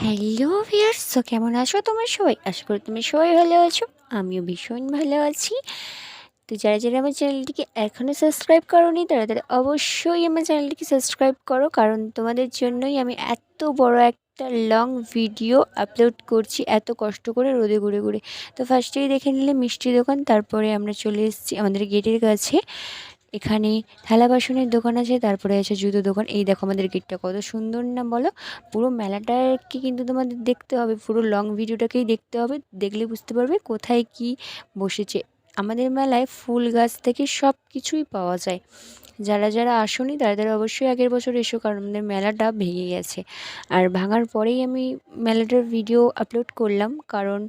Hello viewers, so কেমন আছো তোমরা সবাই? আশা করি তুমি সবাই ভালো আছো। আমিও ভীষণ ভালো আছি। তো যারা যারা আমার চ্যানেলটিকে এখনও সাবস্ক্রাইব করোনি তারা অবশ্যই আমার চ্যানেলটিকে সাবস্ক্রাইব করো, কারণ তোমাদের জন্যই আমি এত বড় একটা লং ভিডিও আপলোড করছি, এত কষ্ট করে রোদে ঘুরে ঘুরে। তো ফার্স্টেই দেখে নিলে মিষ্টি দোকান, তারপরে আমরা চলে এসেছি আমাদের গেটের কাছে। এখানে থালা বাসনের দোকান আছে, তারপরে আছে জুতো দোকান। এই দেখো আমাদের গেটটা কত সুন্দর না বলো। পুরো মেলাটাকে কিন্তু তোমাদের দেখতে হবে, পুরো লং ভিডিওটাকেই দেখতে হবে, দেখলে বুঝতে পারবে কোথায় কি বসেছে। আমাদের মেলায় ফুল গাছ থেকে সব কিছুই পাওয়া যায়। যারা যারা আসোনি তারা অবশ্যই আগের বছর এসো, কারণ আমাদের মেলাটা ভেঙে গেছে। আর ভাঙার পরেই আমি মেলাটার ভিডিও আপলোড করলাম, কারণ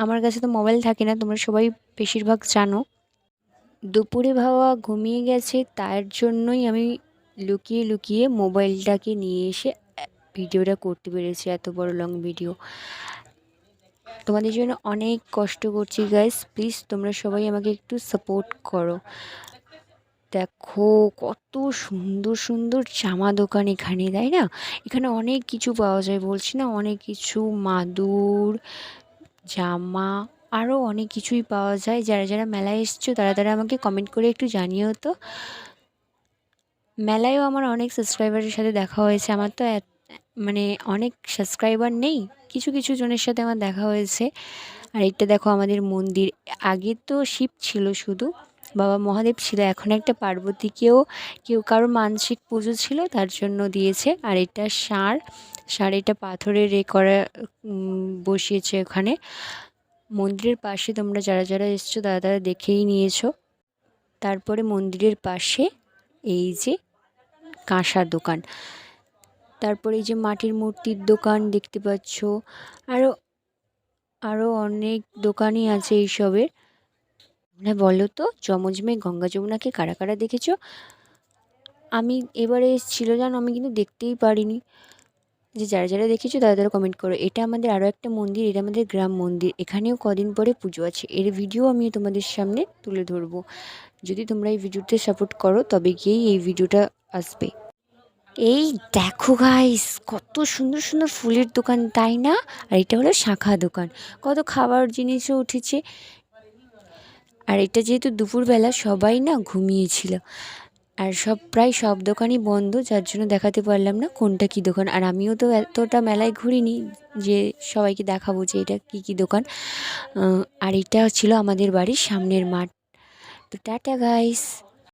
আমার কাছে তো মোবাইল থাকে না, তোমরা সবাই বেশিরভাগ জানো। দুপুরে বাবা ঘুমিয়ে গেছে, তার জন্যই আমি লুকিয়ে লুকিয়ে মোবাইলটাকে নিয়ে এসে ভিডিওটা করতে পেরেছি, এত বড় লং ভিডিও। তোমাদের জন্য অনেক কষ্ট করছি গাইস, প্লিজ তোমরা সবাই আমাকে একটু সাপোর্ট করো। দেখো কত সুন্দর সুন্দর জামা দোকান এখানে, তাই না? এখানে অনেক কিছু পাওয়া যায়, বলছি না অনেক কিছু, মাদুর, জামা, আরও অনেক কিছুই পাওয়া যায়। যারা যারা মেলায় এসছো তারা আমাকে কমেন্ট করে একটু জানিও তো। মেলায়ও আমার অনেক সাবস্ক্রাইবারের সাথে দেখা হয়েছে। আমার তো মানে অনেক সাবস্ক্রাইবার নেই, কিছু কিছু জনের সাথে আমার দেখা হয়েছে। আর এটা দেখো আমাদের মন্দির। আগে তো শিব ছিল শুধু, বাবা মহাদেব ছিল, এখন একটা পার্বতীকেও কেউ কারো মানসিক পুজো ছিল তার জন্য দিয়েছে। আর এটা ষাঁড় এটা পাথরের করা বসিয়েছে ওখানে মন্দিরের পাশে। তোমরা যারা যারা এসছো তারা দেখেই নিয়েছো। তারপরে মন্দিরের পাশে এই যে কাঁসার দোকান, তারপরে এই যে মাটির মূর্তির দোকান দেখতে পাচ্ছ। আরও আরও অনেক দোকানই আছে এইসবের। হ্যাঁ বলো তো, যমজ মেয়ে গঙ্গা যমুনাকে কারা কারা দেখেছো? আমি এবারে এসেছিল জানো, আমি কিন্তু দেখতেই পারিনি। যে যারা যারা দেখেছো তারা কমেন্ট করো। এটা আমাদের আরও একটা মন্দির, এটা আমাদের গ্রাম মন্দির, এখানেও কদিন পরে পুজো আছে, এর ভিডিও আমি তোমাদের সামনে তুলে ধরবো। যদি তোমরা এই ভিডিওতে সাপোর্ট করো তবে গিয়েই এই ভিডিওটা আসবে। এই দেখো গাইস, কত সুন্দর সুন্দর ফুলের দোকান, তাই না? আর এটা হলো শাখা দোকান, কত খাবার জিনিসও উঠেছে। আর এটা যেহেতু দুপুরবেলা সবাই না ঘুমিয়েছিল, আর প্রায় সব দোকানই বন্ধ, যার জন্য দেখাতে পারলাম না কোনটা কী দোকান। আর আমিও তো এতটা মেলায় ঘুরিনি যে সবাইকে দেখাবো যে এটা কী কী দোকান। আর এটা ছিল আমাদের বাড়ির সামনের মাঠ। তো টাটা গাইস।